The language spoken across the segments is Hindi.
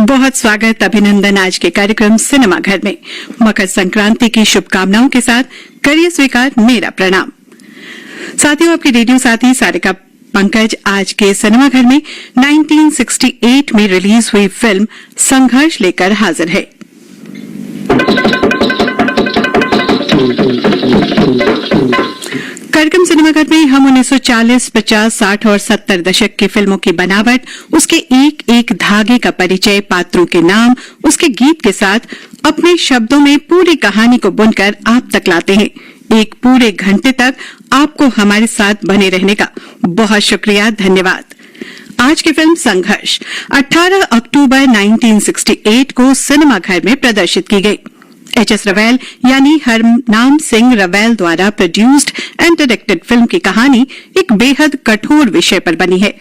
बहुत स्वागत, अभिनंदन आज के कार्यक्रम सिनेमा घर में। मकर संक्रांति की शुभकामनाओं के साथ करिए स्वीकार मेरा प्रणाम। साथियों, आपके रेडियो साथी सारिका पंकज आज के सिनेमा घर में 1968 में रिलीज हुई फिल्म संघर्ष लेकर हाजिर है। कार्यक्रम सिनेमा घर में हम 1940, 50, 60 और 70 दशक की फिल्मों की बनावट, उसके एक एक धागे का परिचय, पात्रों के नाम, उसके गीत के साथ अपने शब्दों में पूरी कहानी को बुनकर आप तक लाते हैं। एक पूरे घंटे तक आपको हमारे साथ बने रहने का बहुत शुक्रिया, धन्यवाद। आज की फिल्म संघर्ष 18 अक्टूबर 1968 को सिनेमा घर में प्रदर्शित की गई। एच.एस. रवेल यानी हरनाम सिंह रवेल द्वारा प्रोड्यूस्ड एंड डायरेक्टेड फिल्म की कहानी एक बेहद कठोर विषय पर बनी है।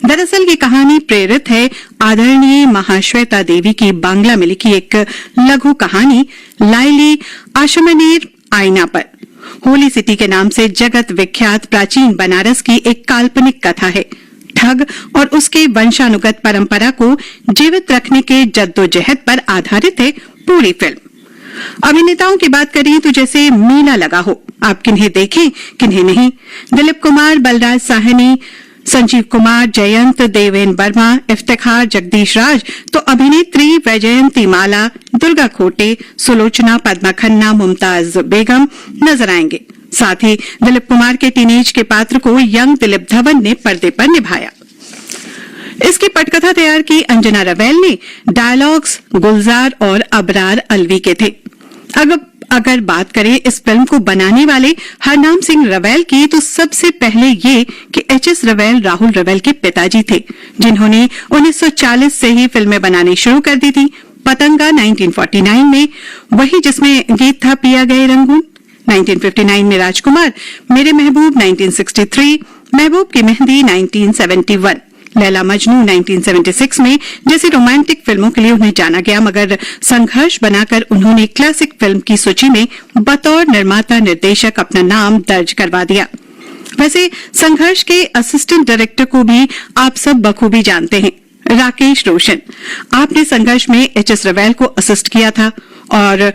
दरअसल ये कहानी प्रेरित है आदरणीय महाश्वेता देवी की बांग्ला में लिखी एक लघु कहानी लाइली आशमनेर आईना पर। होली सिटी के नाम से जगत विख्यात प्राचीन बनारस की एक काल्पनिक कथा है। ठग और उसके वंशानुगत परंपरा को जीवित रखने के जद्दोजहद पर आधारित है पूरी फिल्म। अभिनेताओं की बात करें तो जैसे मेला लगा हो, आप किन्हें देखें किन्हें नहीं। दिलीप कुमार, बलराज साहनी, संजीव कुमार, जयंत, देवेन वर्मा, इफ्तिखार, जगदीश राज तो अभिनेत्री वैजयंती माला, दुर्गा खोटे, सुलोचना, पद्मा खन्ना, मुमताज बेगम नजर आएंगे। साथ ही दिलीप कुमार के टीनेज के पात्र को यंग दिलीप धवन ने पर्दे पर निभाया। इसकी पटकथा तैयार की अंजना रवेल ने। डायलॉग्स गुलजार और अबरार अलवी के थे। अगर बात करें इस फिल्म को बनाने वाले हरनाम सिंह रवेल की, तो सबसे पहले ये कि एच.एस. रवेल राहुल रवेल के पिताजी थे, जिन्होंने 1940 से ही फिल्में बनानी शुरू कर दी थी। पतंगा 1949 में, वही जिसमें गीत था पिया गए रंगून। 1959 में राजकुमार, मेरे महबूब 1963, महबूब की मेहंदी 1971, लैला मजनू 1976 में जैसी रोमांटिक फिल्मों के लिए उन्हें जाना गया, मगर संघर्ष बनाकर उन्होंने क्लासिक फिल्म की सूची में बतौर निर्माता निर्देशक अपना नाम दर्ज करवा दिया। वैसे संघर्ष के असिस्टेंट डायरेक्टर को भी आप सब बखूबी जानते हैं, राकेश रोशन। आपने संघर्ष में एच.एस. रवेल को असिस्ट किया था और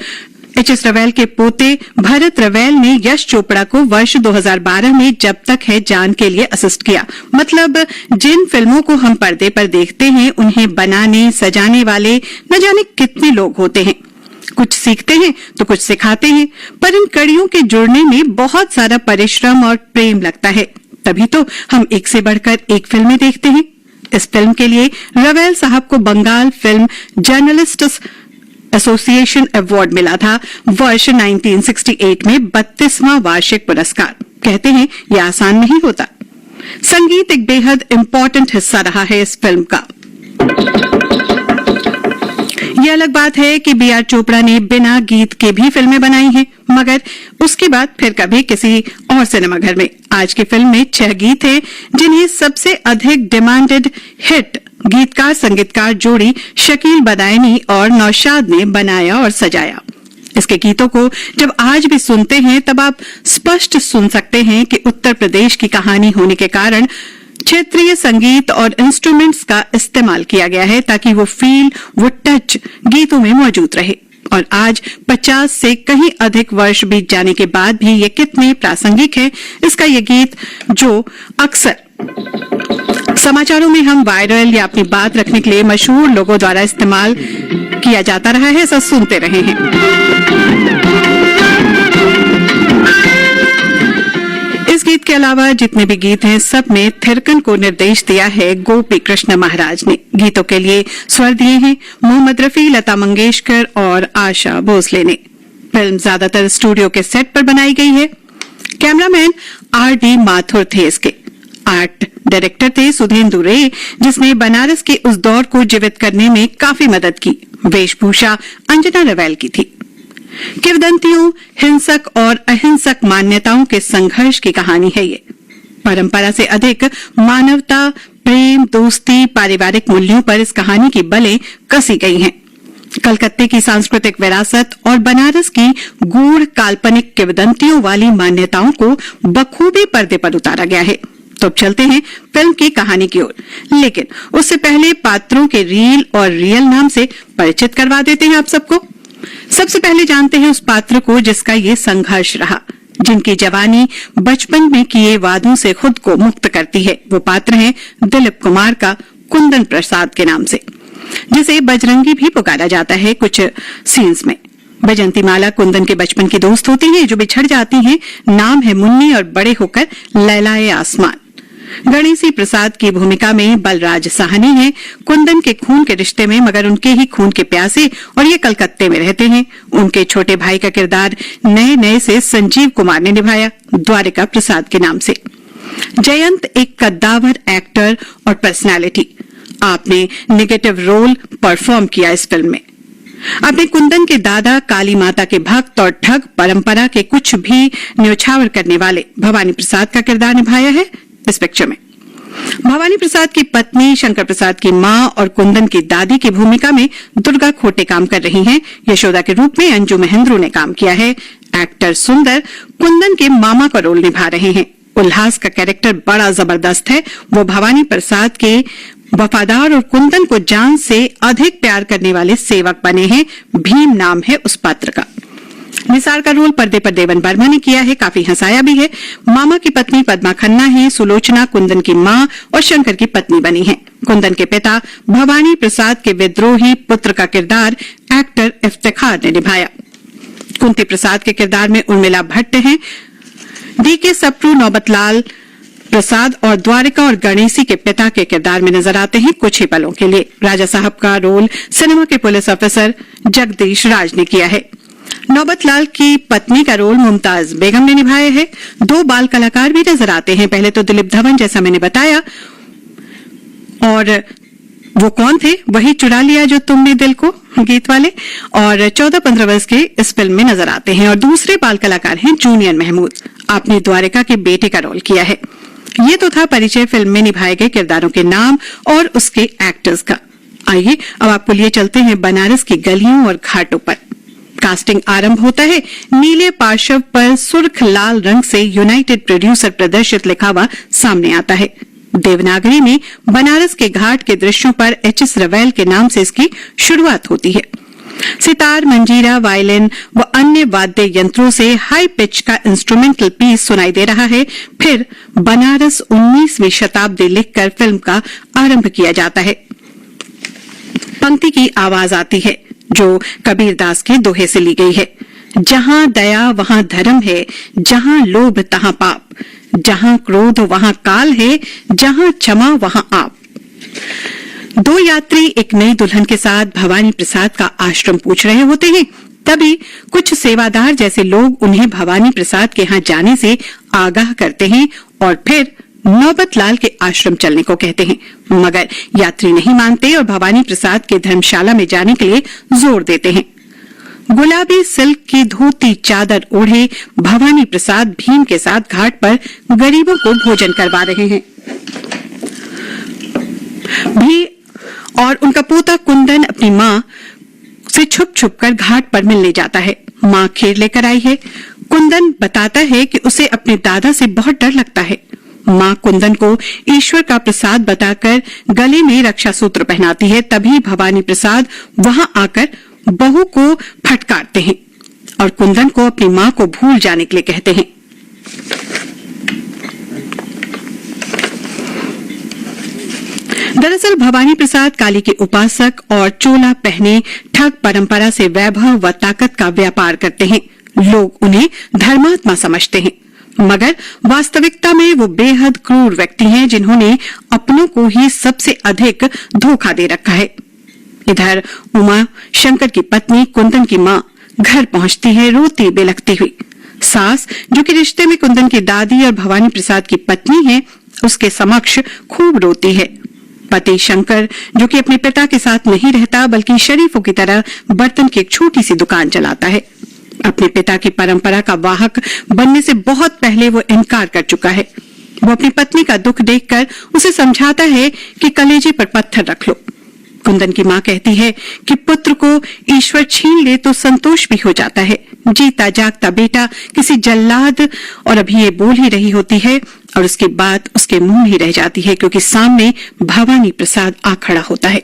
एच.एस. रवेल के पोते भरत रवेल ने यश चोपड़ा को वर्ष 2012 में जब तक है जान के लिए असिस्ट किया। मतलब जिन फिल्मों को हम पर्दे पर देखते हैं, उन्हें बनाने सजाने वाले न जाने कितने लोग होते हैं। कुछ सीखते हैं तो कुछ सिखाते हैं, पर इन कड़ियों के जुड़ने में बहुत सारा परिश्रम और प्रेम लगता है। तभी तो हम एक से बढ़कर एक फिल्में देखते हैं। इस फिल्म के लिए रवेल साहब को Bengal film journalists association award मिला था वर्ष 1968 में 32वां वार्षिक पुरस्कार। कहते हैं ये आसान नहीं होता। संगीत एक बेहद इम्पोर्टेंट हिस्सा रहा है इस फिल्म का। यह अलग बात है कि बी.आर. चोपड़ा ने बिना गीत के भी फिल्में बनाई हैं, मगर उसके बाद फिर कभी किसी और सिनेमा घर में। आज की फिल्म में 6 गीत हैं, जिन्हें सबसे अधिक डिमांडेड हिट गीतकार संगीतकार जोड़ी शकील बदायनी और नौशाद ने बनाया और सजाया। इसके गीतों को जब आज भी सुनते हैं, तब आप स्पष्ट सुन सकते हैं कि उत्तर प्रदेश की कहानी होने के कारण क्षेत्रीय संगीत और इंस्ट्रूमेंट्स का इस्तेमाल किया गया है, ताकि वो फील, वो टच गीतों में मौजूद रहे। और आज 50 से कहीं अधिक वर्ष बीत जाने के बाद भी ये कितने प्रासंगिक है। इसका ये गीत जो अक्सर समाचारों में हम वायरल या अपनी बात रखने के लिए मशहूर लोगों द्वारा इस्तेमाल किया जाता रहा है, ऐसा सुनते रहे हैं। इस गीत के अलावा जितने भी गीत हैं, सब में थिरकन को निर्देश दिया है गोपी कृष्ण महाराज ने। गीतों के लिए स्वर दिए हैं मोहम्मद रफी, लता मंगेशकर और आशा भोसले ने। फिल्म ज्यादातर स्टूडियो के सेट पर बनाई गई है। Cameraman R.D. माथुर थे इसके। आर्ट डायरेक्टर थे सुधेंदु रे, जिसने बनारस के उस दौर को जीवित करने में काफी मदद की। वेशभूषा अंजना रवेल की थी। किंवदंतियों, हिंसक और अहिंसक मान्यताओं के संघर्ष की कहानी है ये। परंपरा से अधिक मानवता, प्रेम, दोस्ती, पारिवारिक मूल्यों पर इस कहानी की बलें कसी गई हैं। कलकत्ते की सांस्कृतिक विरासत और बनारस की गूढ़ काल्पनिक किंवदंतियों वाली मान्यताओं को बखूबी पर्दे पर उतारा गया है। तो अब चलते हैं फिल्म की कहानी की ओर, लेकिन उससे पहले पात्रों के रील और रियल नाम से परिचित करवा देते हैं आप सबको। सबसे पहले जानते हैं उस पात्र को जिसका ये संघर्ष रहा, जिनकी जवानी बचपन में किए वादों से खुद को मुक्त करती है। वो पात्र है दिलीप कुमार का कुंदन प्रसाद के नाम से, जिसे बजरंगी भी पुकारा जाता है कुछ सीन्स में। बैजंती माला कुंदन के बचपन की दोस्त होती हैं जो बिछड़ जाती हैं। नाम है मुन्नी और बड़े होकर लैलाए आसमान। गणेशी प्रसाद की भूमिका में बलराज साहनी है कुंदन के खून के रिश्ते में, मगर उनके ही खून के प्यासे, और ये कलकत्ते में रहते हैं। उनके छोटे भाई का किरदार नए नए से संजीव कुमार ने निभाया, द्वारिका प्रसाद के नाम से। जयंत एक कद्दावर एक्टर और पर्सनालिटी, आपने नेगेटिव रोल परफॉर्म किया इस फिल्म में। आपने कुंदन के दादा, काली माता के भक्त और ठग, परंपरा के कुछ भी न्योछावर करने वाले भवानी प्रसाद का किरदार निभाया है इस पिक्चर में। भवानी प्रसाद की पत्नी, शंकर प्रसाद की मां और कुंदन की दादी की भूमिका में दुर्गा खोटे काम कर रही हैं। यशोदा के रूप में अंजू महेंद्रू ने काम किया है। एक्टर सुंदर कुंदन के मामा का रोल निभा रहे हैं। उल्लास का कैरेक्टर बड़ा जबरदस्त है। वो भवानी प्रसाद के वफादार और कुंदन को जान से अधिक प्यार करने वाले सेवक बने हैं। भीम नाम है उस पात्र का। निसार का रोल पर्दे पर देवन वर्मा ने किया है, काफी हंसाया भी है। मामा की पत्नी पद्मा खन्ना है। सुलोचना कुंदन की मां और शंकर की पत्नी बनी है। कुंदन के पिता भवानी प्रसाद के विद्रोही पुत्र का किरदार एक्टर इफ्तिखार ने निभाया। कुंती प्रसाद के किरदार में उर्मिला भट्ट हैं। डीके सप्रू नौबतलाल प्रसाद और द्वारिका और गणेशी के पिता के किरदार में नजर आते हैं कुछ ही पलों के लिए। राजा साहब का रोल सिनेमा के पुलिस ऑफिसर जगदीश राज ने किया है। नौबतलाल की पत्नी का रोल मुमताज बेगम ने निभाया है। दो बाल कलाकार भी नजर आते हैं। पहले तो दिलीप धवन, जैसा मैंने बताया, और वो कौन थे, वही चुरा लिया जो तुमने दिल को, गीत वाले, और 14-15 वर्ष के इस फिल्म में नजर आते हैं। और दूसरे बाल कलाकार हैं जूनियर महमूद। आपने द्वारिका के बेटे का रोल किया है। ये तो था परिचय फिल्म में निभाए गए किरदारों के नाम और उसके एक्टर्स का। आइए अब आपको लिए चलते हैं बनारस की गलियों और घाटों पर। कास्टिंग आरंभ होता है। नीले पार्श्व पर सुर्ख लाल रंग से यूनाइटेड प्रोड्यूसर प्रदर्शित लिखा हुआ सामने आता है। देवनागरी में बनारस के घाट के दृश्यों पर एच.एस. रवेल के नाम से इसकी शुरुआत होती है। सितार, मंजीरा, वायलिन व अन्य वाद्य यंत्रों से हाई पिच का इंस्ट्रूमेंटल पीस सुनाई दे रहा है। फिर बनारस 19वीं शताब्दी लिखकर फिल्म का आरंभ किया जाता है। पंक्ति की आवाज आती है जो कबीरदास के दोहे से ली गई है। जहां दया वहां धर्म है, जहां लोभ तहां पाप, जहां क्रोध वहां काल है, जहां क्षमा वहां आप। दो यात्री एक नई दुल्हन के साथ भवानी प्रसाद का आश्रम पूछ रहे होते हैं। तभी कुछ सेवादार जैसे लोग उन्हें भवानी प्रसाद के यहां जाने से आगाह करते हैं और फिर नौबतलाल के आश्रम चलने को कहते हैं, मगर यात्री नहीं मानते और भवानी प्रसाद के धर्मशाला में जाने के लिए जोर देते हैं। गुलाबी सिल्क की धोती चादर ओढ़े भवानी प्रसाद भीम के साथ घाट पर गरीबों को भोजन करवा रहे हैं। भी और उनका पोता कुंदन अपनी मां से छुप छुप कर घाट पर मिलने जाता है। मां खीर लेकर आई है। कुंदन बताता है कि उसे अपने दादा से बहुत डर लगता है। मां कुंदन को ईश्वर का प्रसाद बताकर गले में रक्षा सूत्र पहनाती है। तभी भवानी प्रसाद वहां आकर बहू को फटकारते हैं और कुंदन को अपनी मां को भूल जाने के लिए कहते हैं। दरअसल भवानी प्रसाद काली के उपासक और चोला पहने ठग परंपरा से वैभव व ताकत का व्यापार करते हैं। लोग उन्हें धर्मात्मा समझते हैं, मगर वास्तविकता में वो बेहद क्रूर व्यक्ति हैं जिन्होंने अपनों को ही सबसे अधिक धोखा दे रखा है। इधर उमा, शंकर की पत्नी, कुंदन की मां घर पहुंचती है रोती बिलखती हुई। सास, जो कि रिश्ते में कुंदन की दादी और भवानी प्रसाद की पत्नी है, उसके समक्ष खूब रोती है। पति शंकर, जो कि अपने पिता के साथ नहीं रहता बल्कि शरीफों की तरह बर्तन की एक छोटी सी दुकान चलाता है, अपने पिता की परंपरा का वाहक बनने से बहुत पहले वो इनकार कर चुका है। वो अपनी पत्नी का दुख देखकर उसे समझाता है कि कलेजे पर पत्थर रख लो। कुंदन की मां कहती है कि पुत्र को ईश्वर छीन ले तो संतोष भी हो जाता है। जीता जागता बेटा किसी जल्लाद, और अभी ये बोल ही रही होती है और उसकी बात उसके मुंह ही रह जाती है, क्योंकि सामने भवानी प्रसाद आ खड़ा होता है।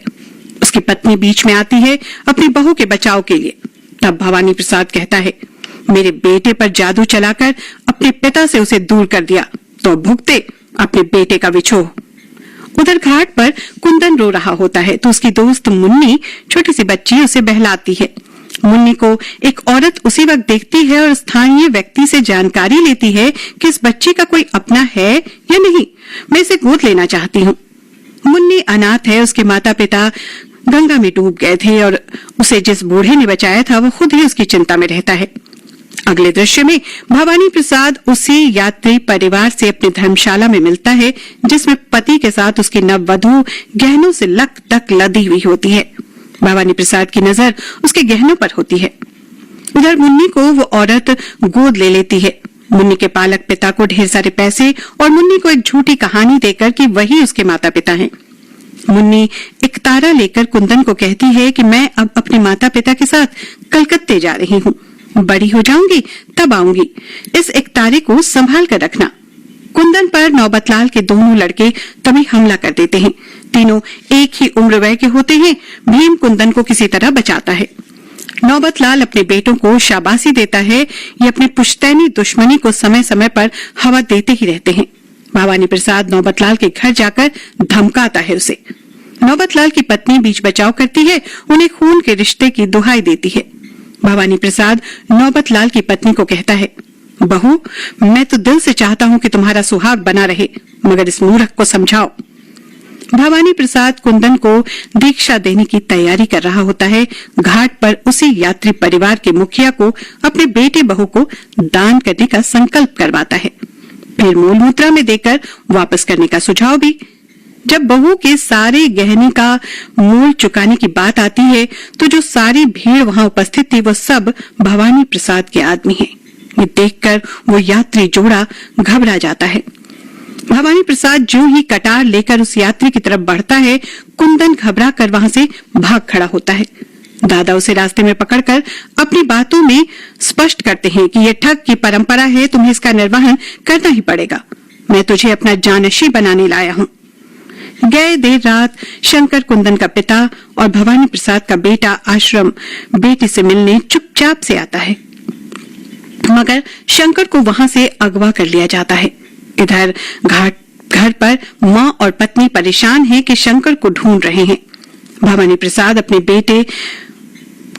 उसकी पत्नी बीच में आती है अपनी बहू के बचाव के लिए। तब भवानी प्रसाद कहता है, मेरे बेटे पर जादू चलाकर अपने पिता से उसे दूर कर दिया, तो भुगते अपने बेटे का विछोह। उधर घाट पर कुंदन रो रहा होता है तो उसकी दोस्त मुन्नी, छोटी सी बच्ची, उसे बहलाती है। मुन्नी को एक औरत उसी वक्त देखती है और स्थानीय व्यक्ति से जानकारी लेती है कि इस बच्ची का कोई अपना है या नहीं, मैं इसे गोद लेना चाहती हूँ। मुन्नी अनाथ है, उसके माता पिता गंगा में डूब गए थे और उसे जिस बूढ़े ने बचाया था वो खुद ही उसकी चिंता में रहता है। अगले दृश्य में भवानी प्रसाद उसी यात्री परिवार से अपनी धर्मशाला में मिलता है जिसमें पति के साथ उसकी नववधू गहनों से लक तक लदी हुई होती है। भवानी प्रसाद की नजर उसके गहनों पर होती है। उधर मुन्नी को वो औरत गोद ले लेती है। मुन्नी के पालक पिता को ढेर सारे पैसे और मुन्नी को एक झूठी कहानी देकर कि वही उसके माता पिता हैं। मुन्नी एक तारा लेकर कुंदन को कहती है कि मैं अब अपने माता पिता के साथ कलकत्ते जा रही हूँ, बड़ी हो जाऊंगी तब आऊंगी, इस एक तारे को संभाल कर रखना। कुंदन पर नौबतलाल के दोनों लड़के तभी हमला कर देते हैं। तीनों एक ही उम्र वय के होते हैं। भीम कुंदन को किसी तरह बचाता है। नौबतलाल अपने बेटों को शाबाशी देता है। ये अपने पुश्तैनी दुश्मनी को समय समय पर हवा देते ही रहते हैं। भवानी प्रसाद नौबतलाल के घर जाकर धमकाता है उसे। नौबतलाल की पत्नी बीच बचाव करती है, उन्हें खून के रिश्ते की दुहाई देती है। भवानी प्रसाद नौबतलाल की पत्नी को कहता है, बहू, मैं तो दिल से चाहता हूँ कि तुम्हारा सुहाग बना रहे, मगर इस मूर्ख को समझाओ। भवानी प्रसाद कुंदन को दीक्षा देने की तैयारी कर रहा होता है। घाट पर उसी यात्री परिवार के मुखिया को अपने बेटे बहू को दान करने का संकल्प करवाता है, फिर मूल मुद्रा में देकर वापस करने का सुझाव भी। जब बहू के सारे गहने का मूल चुकाने की बात आती है तो जो सारी भीड़ वहां उपस्थित थी वो सब भवानी प्रसाद के आदमी हैं। ये देखकर वो यात्री जोड़ा घबरा जाता है। भवानी प्रसाद जो ही कटार लेकर उस यात्री की तरफ बढ़ता है, कुंदन घबरा कर वहां से भाग खड़ा होता है। दादा उसे रास्ते में पकड़कर अपनी बातों में स्पष्ट करते हैं कि यह ठग की परंपरा है, तुम्हें इसका निर्वहन करना ही पड़ेगा। मैं तुझे अपना जानशी बनाने लाया हूँ। गए देर रात शंकर कुंदन का पिता और भवानी प्रसाद का बेटा आश्रम बेटी से मिलने चुपचाप से आता है, मगर शंकर को वहां से अगवा कर लिया जाता है। इधर घर पर मां और पत्नी परेशान हैं कि शंकर को ढूंढ रहे हैं। भवानी प्रसाद अपने बेटे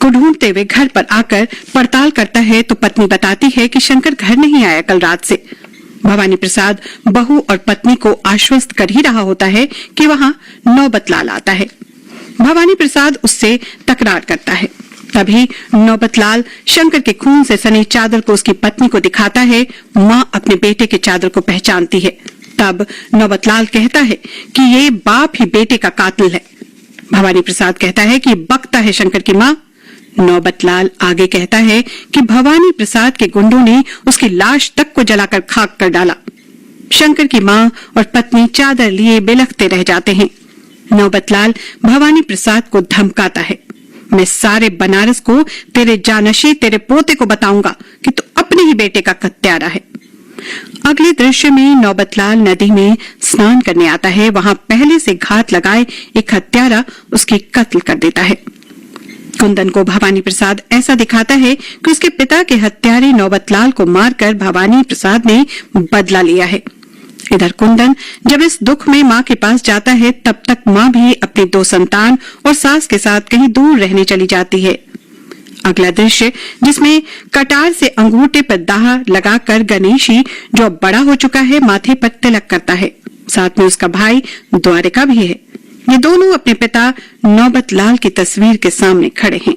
को ढूंढते हुए घर पर आकर पड़ताल करता है तो पत्नी बताती है कि शंकर घर नहीं आया कल रात से। भवानी प्रसाद बहू और पत्नी को आश्वस्त कर ही रहा होता है कि वहां नौबतलाल आता है। भवानी प्रसाद उससे तकरार करता है। तभी नौबतलाल शंकर के खून से सनी चादर को उसकी पत्नी को दिखाता है। मां अपने बेटे के चादर को पहचानती है। तब नौबतलाल कहता है कि ये बाप ही बेटे का कातिल है। भवानी प्रसाद कहता है कि बकता है शंकर की मां। नौबतलाल आगे कहता है कि भवानी प्रसाद के गुंडों ने उसकी लाश तक को जलाकर खाक कर डाला। शंकर की मां और पत्नी चादर लिए बिलखते रह जाते हैं। नौबतलाल भवानी प्रसाद को धमकाता है, मैं सारे बनारस को तेरे जानशी तेरे पोते को बताऊंगा कि तू अपने ही बेटे का हत्यारा है। अगले दृश्य में नौबतलाल नदी में स्नान करने आता है। वहां पहले से घात लगाए एक हत्यारा उसकी कत्ल कर देता है। कुंदन को भवानी प्रसाद ऐसा दिखाता है कि उसके पिता के हत्यारे नौबतलाल को मारकर भवानी प्रसाद ने बदला लिया है। इधर कुंदन जब इस दुख में मां के पास जाता है तब तक मां भी अपनी 2 संतान और सास के साथ कहीं दूर रहने चली जाती है। अगला दृश्य जिसमें कटार से अंगूठे पर दाह लगाकर गणेशी जो अब बड़ा हो चुका है माथे पर तिलक करता है। साथ में उसका भाई द्वारिका भी है। ये दोनों अपने पिता नौबतलाल की तस्वीर के सामने खड़े हैं।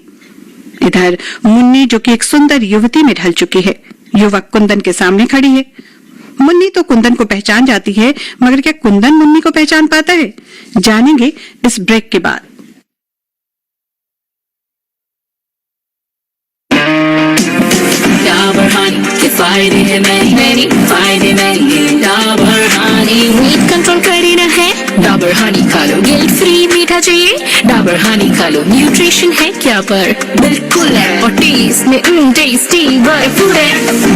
इधर मुन्नी जो कि एक सुंदर युवती में ढल चुकी है, युवक कुंदन के सामने खड़ी है। मुन्नी तो कुंदन को पहचान जाती है, मगर क्या कुंदन मुन्नी को पहचान पाता है? जानेंगे इस ब्रेक के बाद। डाबर हानी के फायदे हैं मैनी फायदे मैनी डाबर हानी वीट कंट्रोल करना है डाबर हानी खा लो गिल्ट फ्री मीठा चाहिए डाबर हनी खा लो, न्यूट्रिशन है क्या पर बिल्कुल है, और टेस्ट में टेस्टी भरपूर है।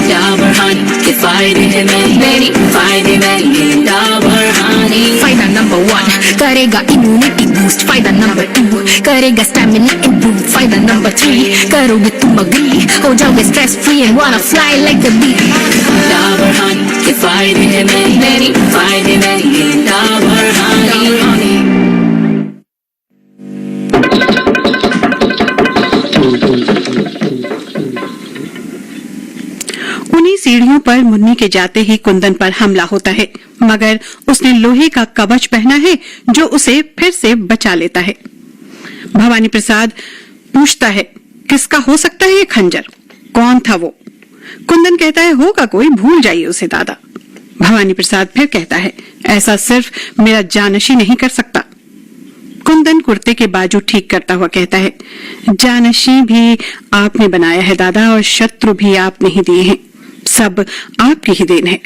डाबर हनी के फायदे हैं मेरी फायदे में डाबर हनी। फायदा नंबर 1 करेगा इम्यूनिटी बूस्ट, फायदा नंबर 2 करेगा स्टैमिना इम्प्रूव, फायदा नंबर 3 करोगे तुम अग्री हो जाओगे stress free and wanna fly like a bee. Dabur honey के फायदे हैं मेरी फायदे में डाबर हनी। उन्हीं सीढ़ियों पर मुन्नी के जाते ही कुंदन पर हमला होता है, मगर उसने लोहे का कवच पहना है जो उसे फिर से बचा लेता है। भवानी प्रसाद पूछता है, किसका हो सकता है ये खंजर? कौन था वो? कुंदन कहता है, होगा कोई, भूल जाइए उसे दादा। भवानी प्रसाद फिर कहता है, ऐसा सिर्फ मेरा जानशी नहीं कर सकता। कुंदन कुर्ते के बाजू ठीक करता हुआ कहता है, जानशी भी आपने बनाया है दादा, और शत्रु भी आपने ही दिए हैं, सब आपकी ही देन है।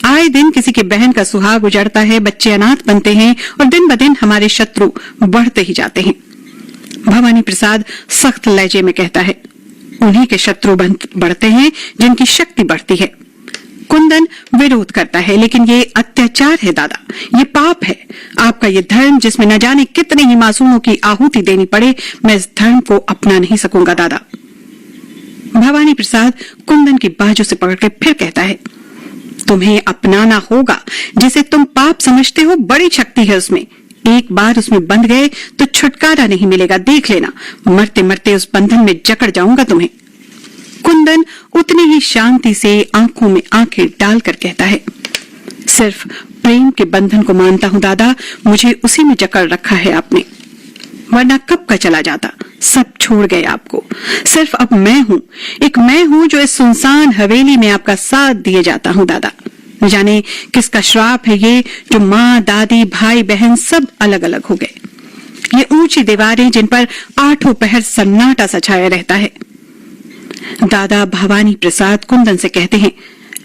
आए दिन किसी की बहन का सुहाग उजड़ता है, बच्चे अनाथ बनते हैं और दिन ब दिन हमारे शत्रु बढ़ते ही जाते हैं। भवानी प्रसाद सख्त लहजे में कहता है, उन्हीं के शत्रु बढ़ते हैं जिनकी शक्ति बढ़ती है। कुंदन विरोध करता है, लेकिन ये अत्याचार है दादा, ये पाप है। आपका ये धर्म जिसमें न जाने कितने ही मासूमों की आहुति देनी पड़े, मैं इस धर्म को अपना नहीं सकूंगा दादा। भवानी प्रसाद कुंदन की बाजू से पकड़ के फिर कहता है, तुम्हें अपनाना होगा, जिसे तुम पाप समझते हो बड़ी शक्ति है उसमें। एक बार उसमें बंध गए तो छुटकारा नहीं मिलेगा, देख लेना, मरते मरते उस बंधन में जकड़ जाऊंगा तुम्हें। कुंदन उतनी ही शांति से आंखों में आंखें डालकर कहता है, सिर्फ प्रेम के बंधन को मानता हूं दादा, मुझे उसी में जकड़ रखा है आपने, वरना कब का चला जाता, सब छोड़ गए आपको। सिर्फ अब मैं हूं, एक मैं हूं जो इस सुनसान हवेली में आपका साथ दिए जाता हूं दादा। न जाने किसका श्राप है ये, जो माँ दादी भाई बहन सब अलग अलग हो गए। ये ऊंची दीवारें जिन पर आठों पहर सन्नाटा सा छाया रहता है। दादा भवानी प्रसाद कुंदन से कहते हैं,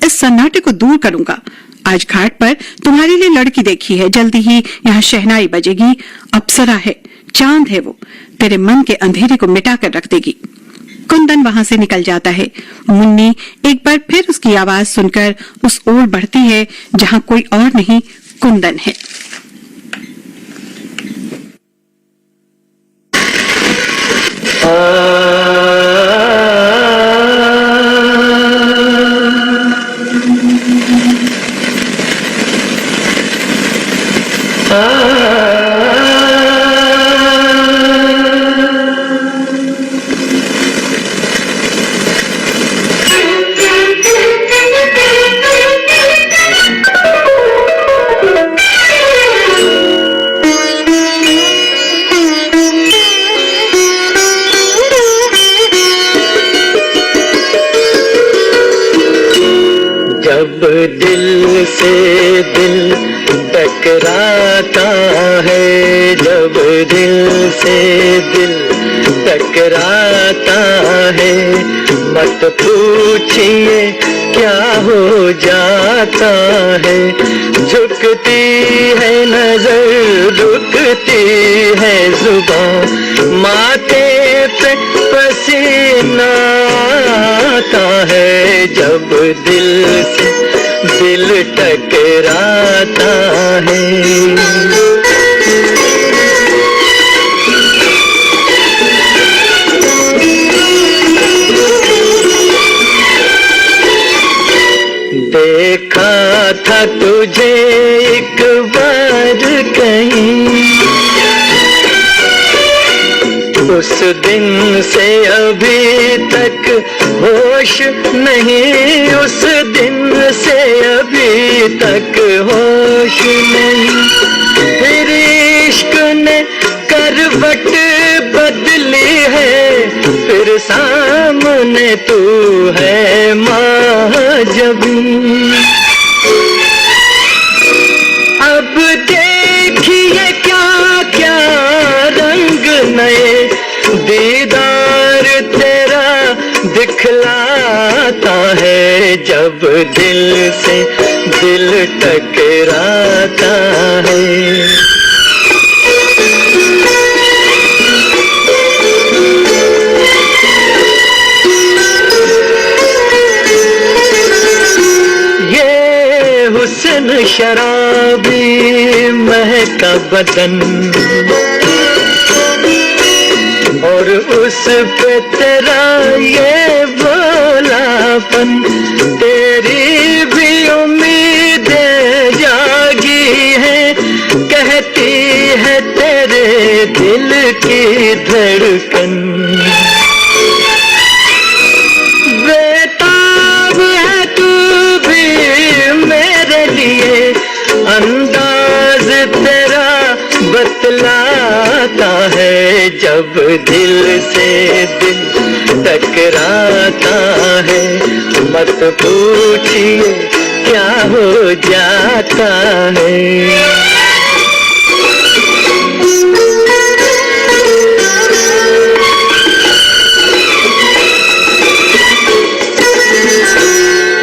इस सन्नाटे को दूर करूंगा। आज घाट पर तुम्हारे लिए लड़की देखी है, जल्दी ही यहाँ शहनाई बजेगी, अप्सरा है, चांद है, वो तेरे मन के अंधेरे को मिटा कर रख देगी। कुंदन वहां से निकल जाता है। मुन्नी एक बार फिर उसकी आवाज सुनकर उस ओर बढ़ती है जहां कोई और नहीं, कुंदन है। जब दिल से दिल टकराता है, जब दिल से दिल टकराता है, मत पूछिए क्या हो जाता है। झुकती है नजर, रुकती है जुबान, माथे पे पसीना आता है, जब दिल से दिल टकराता है। देखा था तुझे एक बार कहीं, उस दिन से अभी तक होश नहीं, उस दिन से अभी तक होश नहीं। फिर इश्क ने करवट बदली है, फिर सामने तू है महाजबी। अब देखिए क्या क्या रंग नए, दीदार तेरा दिखलाता है, जब दिल से दिल टकराता है। शराबी महका बदन, और उस पे तेरा ये भोलापन, तेरी भी उम्मीदें जागी हैं, कहती है तेरे दिल की धड़कन। बेताब है तू भी मेरे लिए, अंदाज तेरा बतलाता है, जब दिल से दिल टकराता है, मत पूछिए क्या हो जाता है।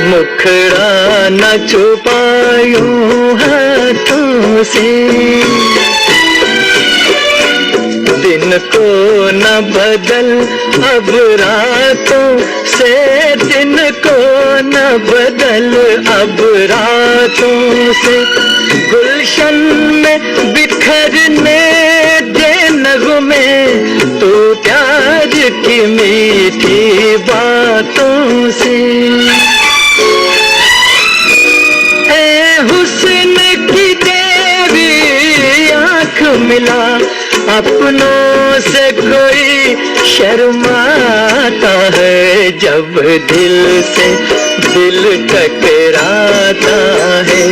मुखड़ा न छुपायूं हाथों से, दिन को न बदल अब रातों से, दिन को न बदल अब रातों से, गुलशन में बिखरने दे नगमे तो प्यार की मीठी बातों से। ए हुस्न की देवी आँख मिला, अपनों से कोई शर्माता है, जब दिल से दिल टकराता है,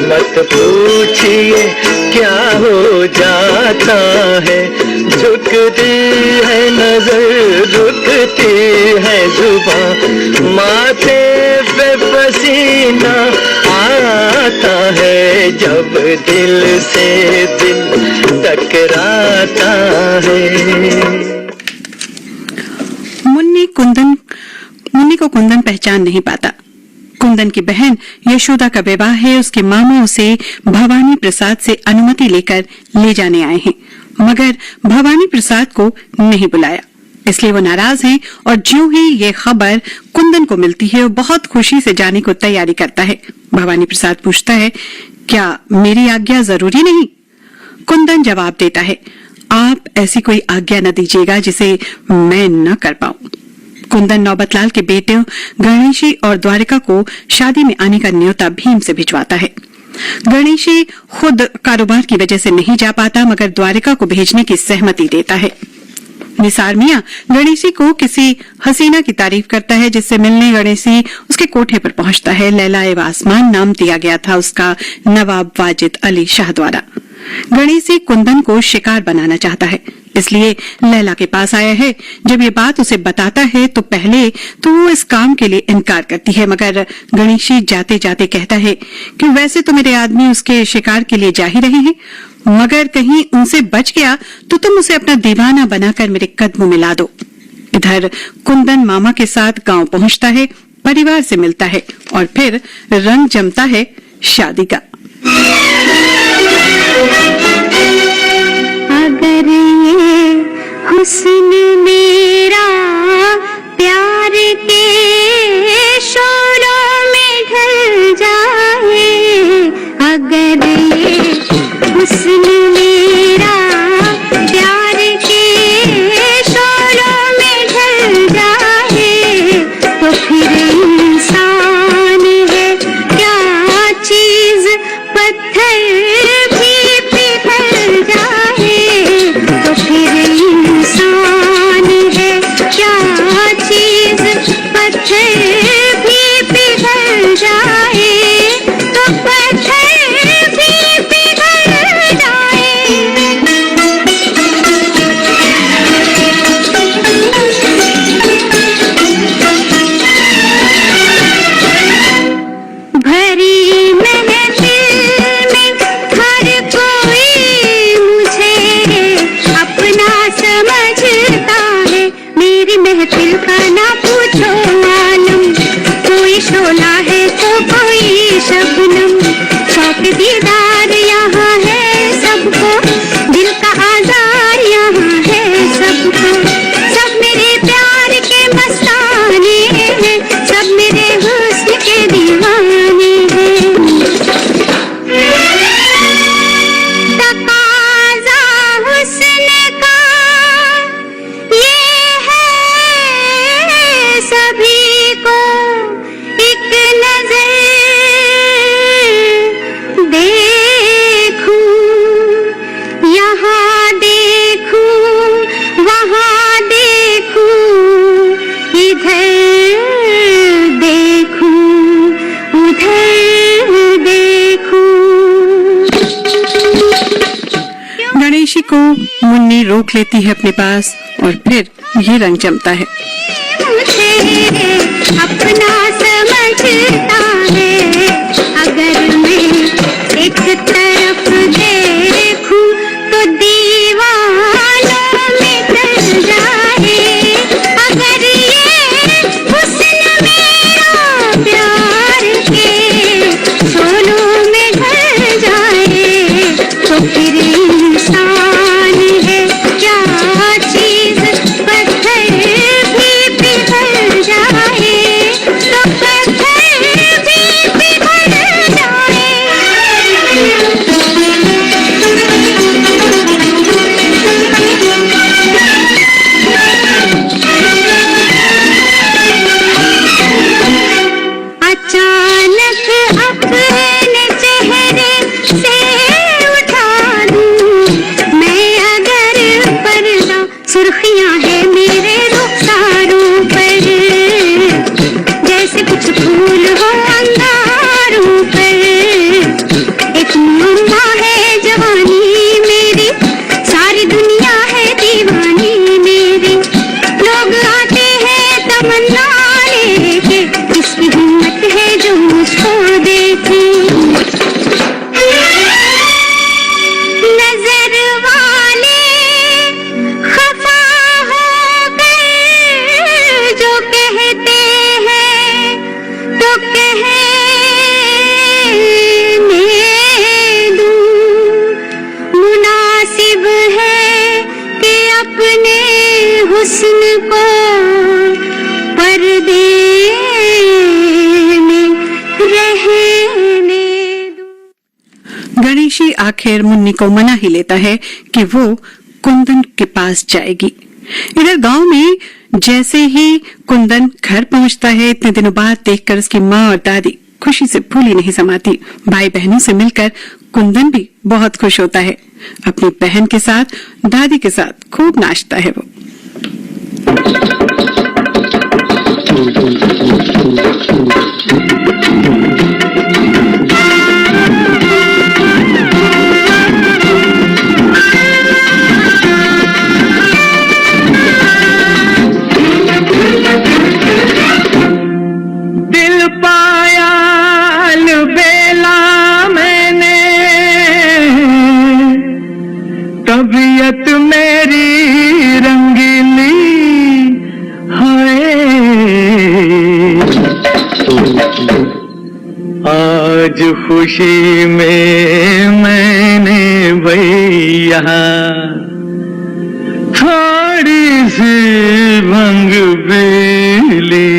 मत पूछिए क्या हो जाता है। झुकती है नजर, झुकती है जुबां, माथे पे पसीना आता है, जब दिल से दिल टकराता है। मुन्नी को कुंदन पहचान नहीं पाता। कुंदन की बहन यशोदा का विवाह है, उसके मामा उसे भवानी प्रसाद से अनुमति लेकर ले जाने आए हैं, मगर भवानी प्रसाद को नहीं बुलाया, इसलिए वो नाराज हैं। और ज्यों ही ये खबर कुंदन को मिलती है, वो बहुत खुशी से जाने को तैयारी करता है। भवानी प्रसाद पूछता है, क्या मेरी आज्ञा जरूरी नहीं? कुंदन जवाब देता है, आप ऐसी कोई आज्ञा न दीजिएगा जिसे मैं न कर पाऊं। कुंदन नौबतलाल के बेटे गणेशी और द्वारिका को शादी में आने का न्योता भीम से भिजवाता है। गणेशी खुद कारोबार की वजह से नहीं जा पाता, मगर द्वारिका को भेजने की सहमति देता है। निसार मियां गणेशी को किसी हसीना की तारीफ करता है, जिससे मिलने गणेशी उसके कोठे पर पहुंचता है। लैला एवं आसमान नाम दिया गया था उसका नवाब वाजिद अली शाह द्वारा। गणेशी कुंदन को शिकार बनाना चाहता है, इसलिए लैला के पास आया है। जब ये बात उसे बताता है तो पहले तो वो इस काम के लिए इनकार करती है, मगर गणेशी जाते जाते कहता है कि वैसे तो मेरे आदमी उसके शिकार के लिए जा ही रहे हैं, मगर कहीं उनसे बच गया तो तुम उसे अपना दीवाना बनाकर मेरे कदमों में ला दो। इधर कुंदन मामा के साथ गांव पहुंचता है, परिवार से मिलता है और फिर रंग जमता है शादी का। अगर ये हुस्न मेरा प्यार के शोरों में ढल जाए, अगर ये हुस्न मेरा प्यार के शोरों में ढल जाए, तो फिर इंसान है क्या चीज, पत्थर भी पिघल जाए, तो फिर इंसान मुन्नी रोक लेती है अपने पास और फिर ये रंग जमता है। मुझे अपना समझता है, अगर मैं एक तरफ देखूं तो दीवानों में ढल जाए। अगर ये हुस्न मेरा प्यार के सोलों में ढल जाए, तो फिर इंसान है क्या चीज, पत्थर भी पिघल जाए, तो पत्थर भी पिघल जाए। अचानक अपने चेहरे से उठा दूं मैं अगर पर्दा, सुर्खियां है मेरे रुखसारों पर, जैसे कुछ फूल हो अंगारों पर। एक मुम्मा है जवानी मेरी, सारी दुनिया है दीवानी मेरी। लोग आते हैं तमन्ना लेके, किसकी हिम्मत है जो मुझको देखे। नजर वाले खफा हो गए, जो कहते हैं तो कहने दूं। मुनासिब है कि अपने हुस्न को पर्दे में रहने दूं। गणेशी आखिर मुन्नी को मना ही लेता है कि वो कुंदन के पास जाएगी। इधर गांव में जैसे ही कुंदन घर पहुंचता है, इतने दिनों बाद देखकर उसकी माँ और दादी खुशी से फूली नहीं समाती। भाई बहनों से मिलकर कुंदन भी बहुत खुश होता है। अपनी बहन के साथ, दादी के साथ खूब नाचता है वो। दिल पाया अलबेला मैंने, तबीयत मेरी रंगीली है। आज खुशी में मैंने भैया थोड़ी सी भंग पी ली।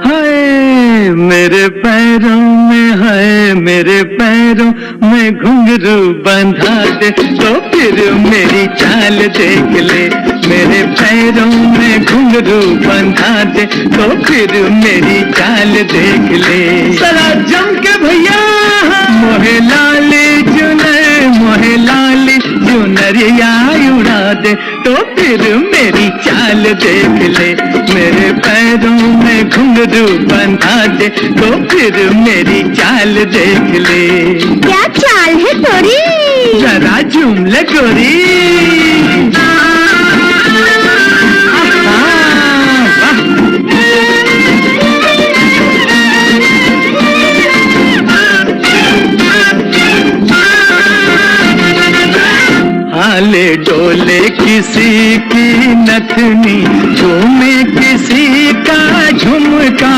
हाय मेरे पैरों में, हाय मेरे पैरों में घुंघरू बंधा दे, तो फिर मेरी चाल देख ले। मेरे पैरों में घुंघरू बंधा दे, तो फिर मेरी चाल देख ले। सरा जम के भैया मोहे लाली जुनर, मोहे लाली जुनरिया उड़ा दे, तो फिर मेरी चाल देख ले। मेरे पैरों में घुंघरू बंधा दे, तो फिर मेरी चाल देख ले। क्या चाल है तोरी, जरा झूम ले गोरी। हाले डोले किसी की नथनी, झूमे किसी का झुमका।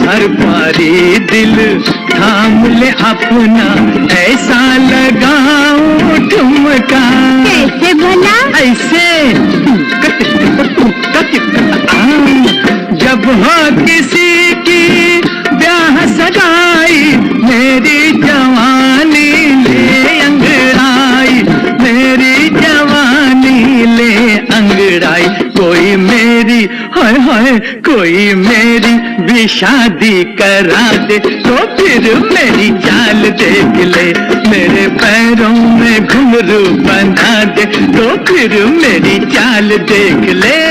हर बारी दिल थाम ले अपना, ऐसा लगाऊं ठुमका। कैसे भला? ऐसे जब हो किसी की ब्याह सगाई, मेरी जवानी ले अंगड़ाई, मेरी जवानी ले अंगड़ाई। कोई मेरी हाय हाय, कोई मेरी भी शादी करा दे, तो फिर मेरी चाल देख ले। मेरे पैरों में घुंघरू बंधा दे, तो फिर मेरी चाल देख ले।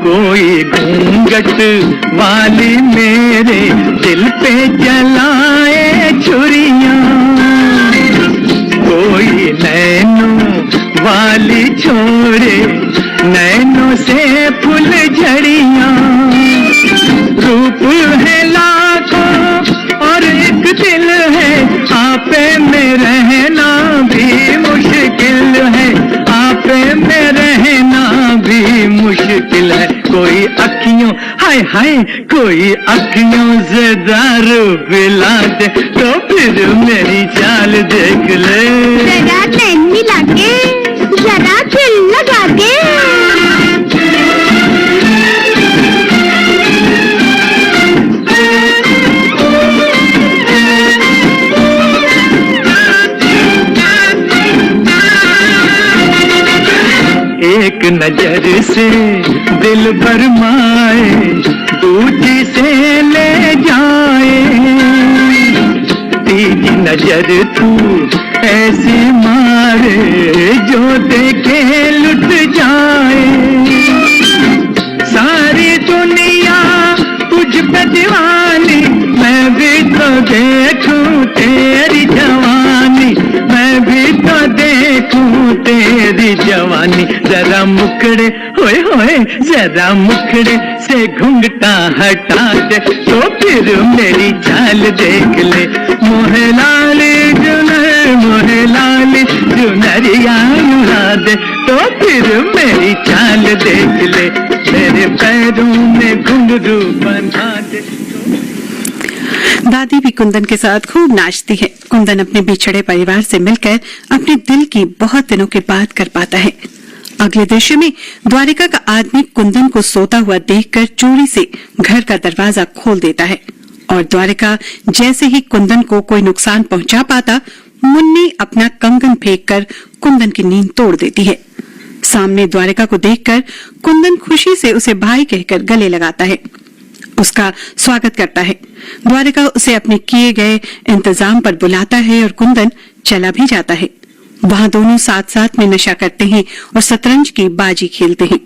कोई घूंघट वाली मेरे दिल पे जलाए छुरियां, कोई नैनों वाली छोड़े नैनों से फूल झड़ियां। रूप है लाखों और एक दिल है, आपे में रहना भी मुश्किल है, आपे में रहना भी मुश्किल है। कोई अखियों हाय हाय कोई अखियों से दारू पिला दे तो फिर मेरी चाल देख ले। जरा नैन मिला के, जरा दिल लगा के। एक नजर से दिल भरमाए, दूजी से ले जाए, तीजी नजर तू ऐसी मारे जो देखे लुट जाए। सारी दुनिया तुझ पे दीवानी, मैं भी तो देखूं तेरी जवानी, मैं भी तो देखूं तेरी जवानी। जरा मुखड़े होए होए जरा मुखड़े से घुंघटा हटा दे तो फिर मेरी चाल देख ले। मोहे लाली जुनरिया उड़ा दे तो फिर मेरी चाल देख ले। मेरे पैरों में घुंघरू बना दे। दादी भी कुंदन के साथ खूब नाचती है। कुंदन अपने बिछड़े परिवार से मिलकर अपने दिल की बहुत दिनों के बाद कर पाता है। अगले दृश्य में द्वारिका का आदमी कुंदन को सोता हुआ देखकर चोरी से घर का दरवाजा खोल देता है और द्वारिका जैसे ही कुंदन को कोई नुकसान पहुंचा पाता, मुन्नी अपना कंगन फेंककर कुंदन की नींद तोड़ देती है। सामने द्वारिका को देखकर कुंदन खुशी से उसे भाई कहकर गले लगाता है, उसका स्वागत करता है। द्वारिका उसे अपने किए गए इंतजाम पर बुलाता है और कुंदन चला भी जाता है। वहां दोनों साथ साथ में नशा करते हैं और शतरंज की बाजी खेलते हैं।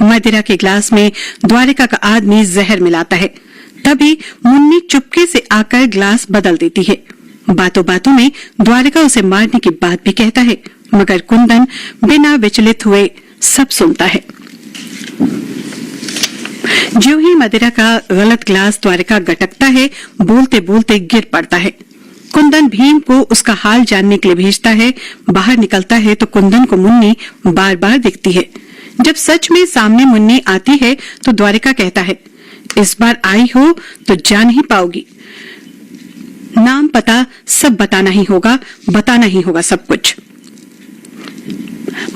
मदिरा के ग्लास में द्वारिका का आदमी जहर मिलाता है। तभी मुन्नी चुपके से आकर ग्लास बदल देती है। बातों बातों में द्वारिका उसे मारने की बात भी कहता है, मगर कुंदन बिना विचलित हुए सब सुनता है। ज्यों ही मदिरा का गलत ग्लास द्वारिका गटकता है, बोलते बोलते गिर पड़ता है। कुंदन भीम को उसका हाल जानने के लिए भेजता है। बाहर निकलता है तो कुंदन को मुन्नी बार बार दिखती है। जब सच में सामने मुन्नी आती है तो द्वारिका कहता है, इस बार आई हो तो जा नहीं पाओगी, नाम पता सब बताना ही होगा सब कुछ।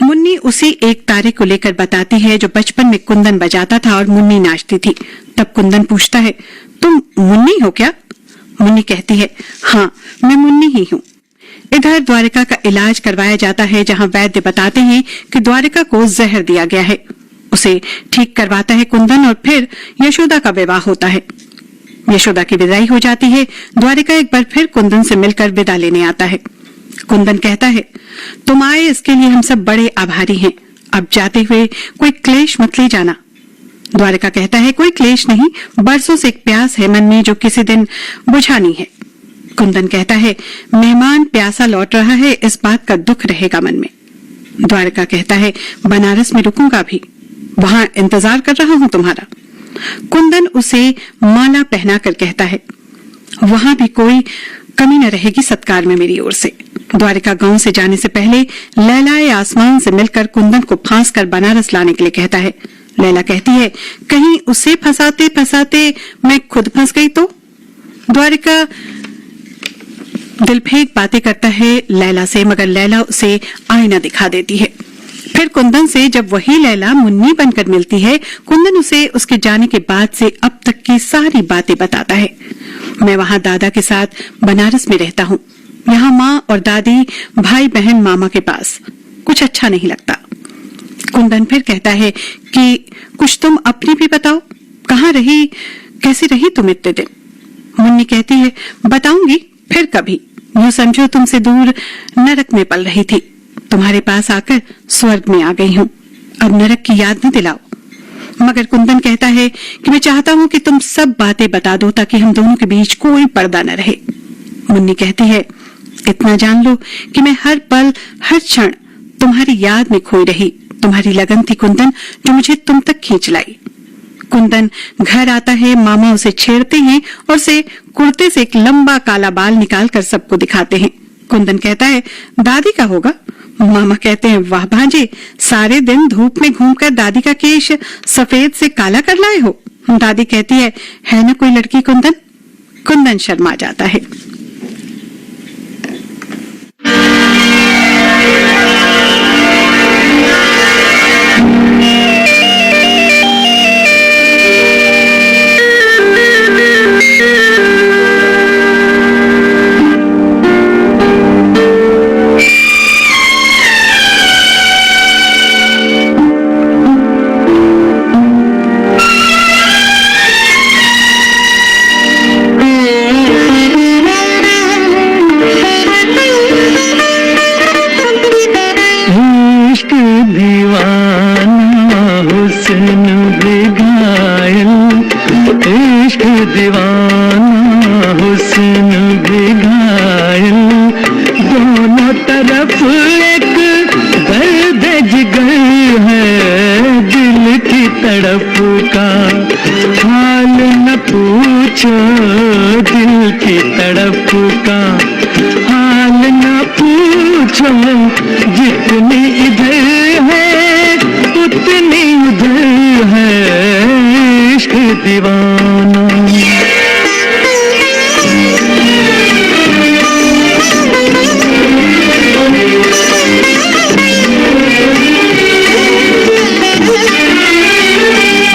मुन्नी उसी एक तारे को लेकर बताती है जो बचपन में कुंदन बजाता था और मुन्नी नाचती थी। तब कुंदन पूछता है, तुम मुन्नी हो क्या? मुन्नी कहती है, हाँ मैं मुन्नी ही हूँ। इधर द्वारिका का इलाज करवाया जाता है, जहाँ वैद्य बताते हैं कि द्वारिका को जहर दिया गया है। उसे ठीक करवाता है कुंदन और फिर यशोदा का विवाह होता है। यशोदा की विदाई हो जाती है। द्वारिका एक बार फिर कुंदन से मिलकर विदा लेने आता है। कुंदन कहता है, तुम आए इसके लिए हम सब बड़े आभारी हैं। अब जाते हुए कोई क्लेश मत ले जाना। द्वारिका कहता है, कोई क्लेश नहीं, बरसों से एक प्यास है मन में जो किसी दिन बुझानी है। कुंदन कहता है, मेहमान प्यासा लौट रहा है, इस बात का दुख रहेगा मन में। द्वारिका कहता है, बनारस में रुकूंगा भी, वहां इंतजार कर रहा हूं तुम्हारा। कुंदन उसे माला पहनाकर कहता है, वहां भी कोई कमी न रहेगी सत्कार में मेरी ओर से। द्वारिका गांव से जाने से पहले लैला आसमान से मिलकर कुंदन को फांस कर बनारस लाने के लिए कहता है। लैला कहती है, कहीं उसे फंसाते फंसाते मैं खुद फंस गई तो? द्वारिका दिलफेक बातें करता है लैला से, मगर लैला उसे आईना दिखा देती है। फिर कुंदन से जब वही लैला मुन्नी बनकर मिलती है, कुंदन उसे उसके जाने के बाद से अब तक की सारी बातें बताता है। मैं वहां दादा के साथ बनारस में रहता हूँ। यहाँ माँ और दादी, भाई बहन मामा के पास, कुछ अच्छा नहीं लगता। कुंदन फिर कहता है कि कुछ तुम अपनी भी बताओ, कहाँ रही, कैसी रही तुम इतने दिन। मुन्नी कहती है बताऊंगी फिर कभी, यूं समझो तुमसे दूर नरक में पल रही थी, तुम्हारे पास आकर स्वर्ग में आ गई हूं, अब नरक की याद न दिलाओ। मगर कुंदन कहता है कि मैं चाहता हूं कि तुम सब बातें बता दो ताकि हम दोनों के बीच कोई पर्दा न रहे। मुन्नी कहती है इतना जान लो कि मैं हर पल हर क्षण तुम्हारी याद में खोई रही, तुम्हारी लगन थी कुंदन जो मुझे तुम तक खींच लाई। कुंदन घर आता है, मामा उसे छेड़ते हैं और उसे कुर्ते से एक लंबा काला बाल निकालकर सबको दिखाते हैं। कुंदन कहता है दादी का होगा। मामा कहते हैं वाह भांजे, सारे दिन धूप में घूमकर दादी का केश सफेद से काला कर लाए हो। दादी कहती है ना कोई लड़की कुंदन। कुंदन शर्मा जाता है। जितनी इधर है उतनी उधर है इश्क दीवाना।